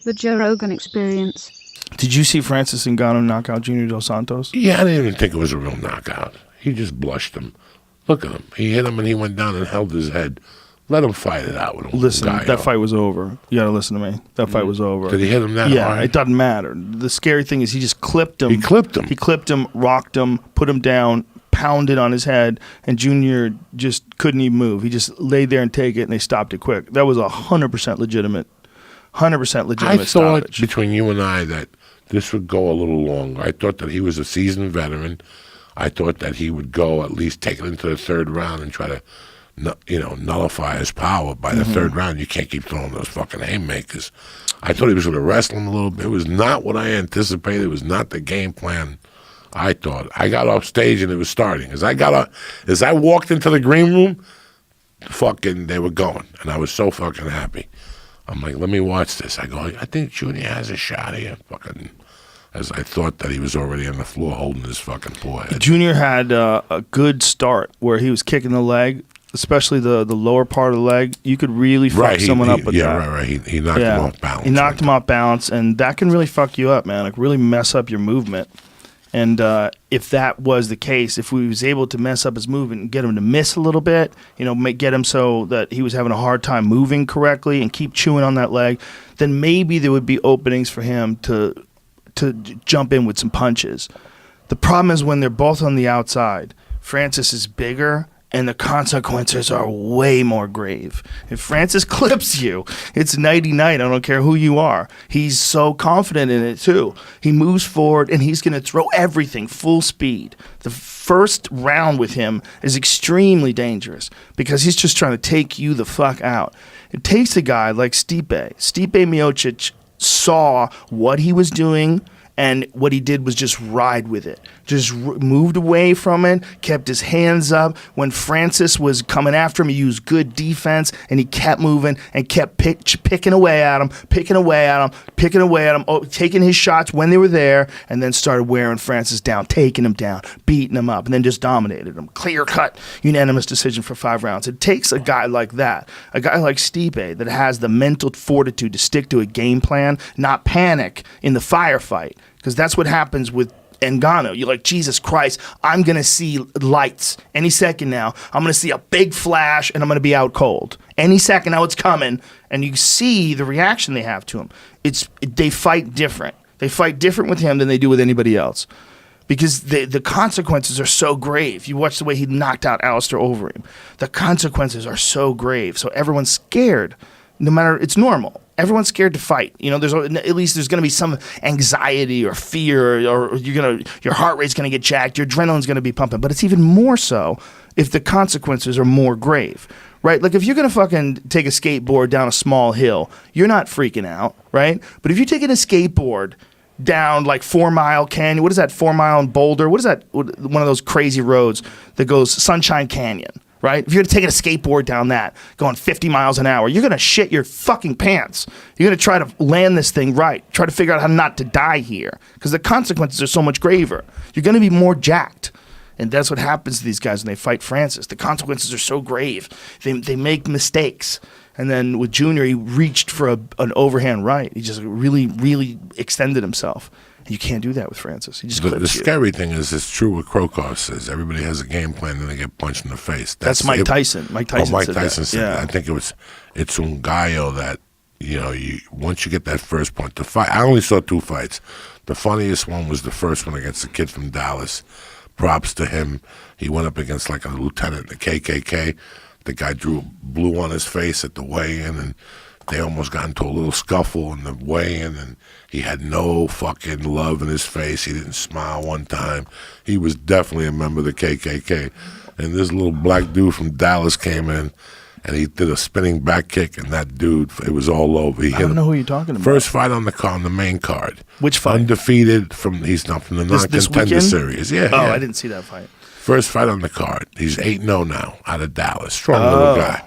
The Joe Rogan Experience. Did you see Francis Ngannou knock out Junior Dos Santos? Yeah, I didn't even think it was a real knockout. He just blushed him. Look at him. He hit him and he went down and held his head. Let him fight it out with him. Listen, that fight was over. You got to listen to me. That fight was over. Did he hit him that hard? Yeah, it doesn't matter. The scary thing is he just clipped him. He clipped him. He clipped him, rocked him, put him down, pounded on his head, and Junior just couldn't even move. He just laid there and take it, and they stopped it quick. That was 100% legitimate. 100% legitimate I thought stoppage. between you and I that this would go a little longer. I thought that he was a seasoned veteran. I thought that he would go at least take it into the third round and try to, nullify his power by the third round. You can't keep throwing those fucking haymakers. I thought he was going to wrestle him a little bit. It was not what I anticipated. It was not the game plan I thought. I got off stage and it was starting. As I walked into the green room, they were going. And I was so fucking happy. I'm like, let me watch this. I go, I think Junior has a shot here. Fucking, as I thought that he was already on the floor holding his fucking poor head. Junior had a good start where he was kicking the leg, especially the lower part of the leg. You could really fuck someone up with that. Yeah, right. He knocked him off balance. He knocked him off balance, and that can really fuck you up, man. Like, really mess up your movement. And if that was the case, if we was able to mess up his movement and get him to miss a little bit, get him so that he was having a hard time moving correctly and keep chewing on that leg, then maybe there would be openings for him to jump in with some punches. The problem is when they're both on the outside, Francis is bigger and the consequences are way more grave. If Francis clips you, it's nighty-night. I don't care who you are. He's so confident in it, too. He moves forward, and he's going to throw everything full speed. The first round with him is extremely dangerous because he's just trying to take you the fuck out. It takes a guy like Stipe. Stipe Miocic saw what he was doing, and what he did was just ride with it. Just moved away from it, kept his hands up. When Francis was coming after him, he used good defense, and he kept moving and kept picking away at him, taking his shots when they were there, and then started wearing Francis down, taking him down, beating him up, and then just dominated him. Clear-cut, unanimous decision for 5 rounds. It takes a guy like that, a guy like Stipe that has the mental fortitude to stick to a game plan, not panic in the firefight. Because that's what happens with Ngannou. You're like, Jesus Christ, I'm going to see lights any second now. I'm going to see a big flash, and I'm going to be out cold. Any second now it's coming, and you see the reaction they have to him. They fight different. They fight different with him than they do with anybody else. Because the consequences are so grave. You watch the way he knocked out Alistair Overeem. The consequences are so grave. So everyone's scared. No matter, it's normal. Everyone's scared to fight. There's going to be some anxiety or fear, or your heart rate's going to get jacked, your adrenaline's going to be pumping. But it's even more so if the consequences are more grave, right? Like if you're going to fucking take a skateboard down a small hill, you're not freaking out, right? But if you're taking a skateboard down like 4 Mile Canyon, what is that, 4 Mile in Boulder? What is that? One of those crazy roads that goes Sunshine Canyon. Right? If you're taking a skateboard down that, going 50 miles an hour, you're going to shit your fucking pants. You're going to try to land this thing right. Try to figure out how not to die here. Because the consequences are so much graver. You're going to be more jacked. And that's what happens to these guys when they fight Francis. The consequences are so grave. They make mistakes. And then with Junior, he reached for an overhand right. He just really, really extended himself. You can't do that with Francis. He just the scary thing is, it's true what Krokov says. Everybody has a game plan, then they get punched in the face. That's Mike Tyson. Mike Tyson said that. I think it's Ngannou that, once you get that first point, the fight. I only saw 2 fights. The funniest one was the first one against the kid from Dallas. Props to him. He went up against like a lieutenant in the KKK. The guy drew blue on his face at the weigh-in, and they almost got into a little scuffle in the weigh-in, and he had no fucking love in his face. He didn't smile one time. He was definitely a member of the KKK. And this little black dude from Dallas came in, and he did a spinning back kick, and that dude, it was all over. I don't know who you're talking about. First fight on the main card. Which fight? Undefeated he's not from the non-contender series. Yeah. Oh, yeah. I didn't see that fight. First fight on the card. He's 8-0 now out of Dallas. Strong little guy.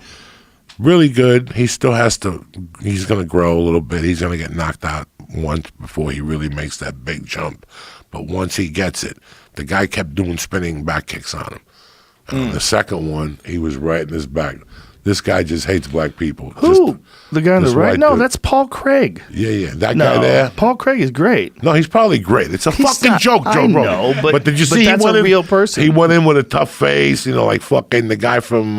Really good. He still has to, he's going to grow a little bit. He's going to get knocked out once before he really makes that big jump. But once he gets it, the guy kept doing spinning back kicks on him. And on the second one, he was right in his back. This guy just hates black people. Who? The guy on the this right? white No, dude. that's Paul Craig. Yeah. That No, guy there. Paul Craig is great. No, he's probably great. It's a fucking not- joke, Joe I Rogan. know, but- did you but see he that's went a in, real person. He went in with a tough face, like fucking the guy from.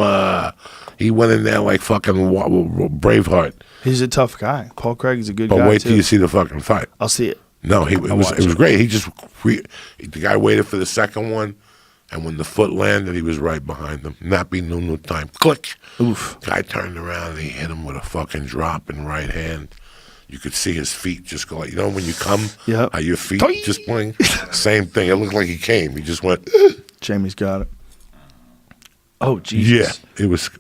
He went in there like fucking Braveheart. He's a tough guy. Paul Craig is a good But guy wait too. till you see the fucking fight. I'll see it. No, it was watch it. great. He just the guy waited for the second one, and when the foot landed, he was right behind him. Nappy no time. Click. Oof. Guy turned around and he hit him with a fucking drop in right hand. You could see his feet just go like, when you come, Yep. how your feet Toy. just blink. Same thing. It looked like he came. He just went. Jamie's got it. Oh, Jesus. Yeah, it was.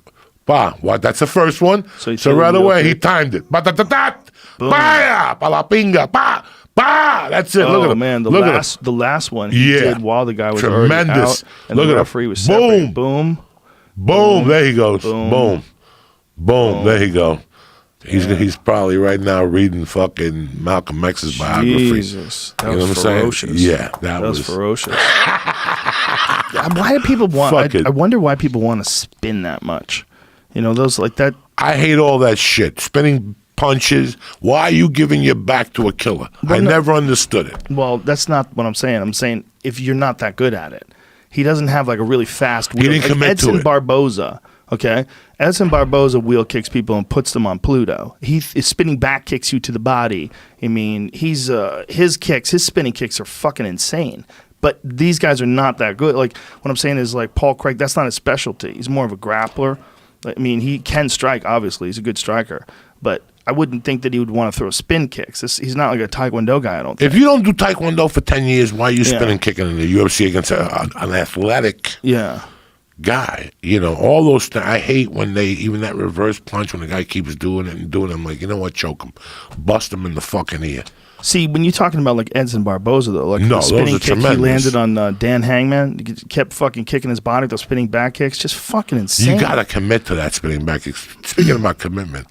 What? That's the first one. So he So threw right the away wheel he kick. timed it. Ba-da-da-da. Boom. Baya, palapinga, ba, ba. That's it. Look at Oh him. man, Look at him. the last one he Yeah. did while the guy was already Tremendous. out, and Look the at him. referee was separated. Boom. Boom. Boom. There he goes. Boom. Boom. There he go. He's probably right now reading fucking Malcolm X's biography. Jesus, that You know was what I'm saying? ferocious. Yeah, that was was ferocious. Why do people want? Fuck it. I wonder why people want to spin that much. Those like that. I hate all that shit. Spinning punches. Why are you giving your back to a killer? I no- never understood it. Well, that's not what I'm saying. I'm saying if you're not that good at it, he doesn't have like a really fast wheel. didn't like commit to Edson it. Barboza. Okay, Edson Barboza wheel kicks people and puts them on Pluto. He is spinning back kicks you to the body. I mean, he's his spinning kicks are fucking insane. But these guys are not that good. Like what I'm saying is like Paul Craig. That's not his specialty. He's more of a grappler. I mean, he can strike. Obviously, he's a good striker. But I wouldn't think that he would want to throw spin kicks. He's not like a Taekwondo guy. I don't think. If you don't do Taekwondo for 10 years, why are you Yeah. spinning kicking in the UFC against an athletic Yeah. guy? All those things. I hate when even that reverse punch, when the guy keeps doing it and doing it. I'm like, you know what? Choke him. Bust him in the fucking ear. See, when you're talking about like Edson Barboza, though, like No, the those spinning are kick he tremendous. landed on Dan Hangman, he kept fucking kicking his body, those spinning back kicks, just fucking insane. You got to commit to that spinning back. Speaking about commitment.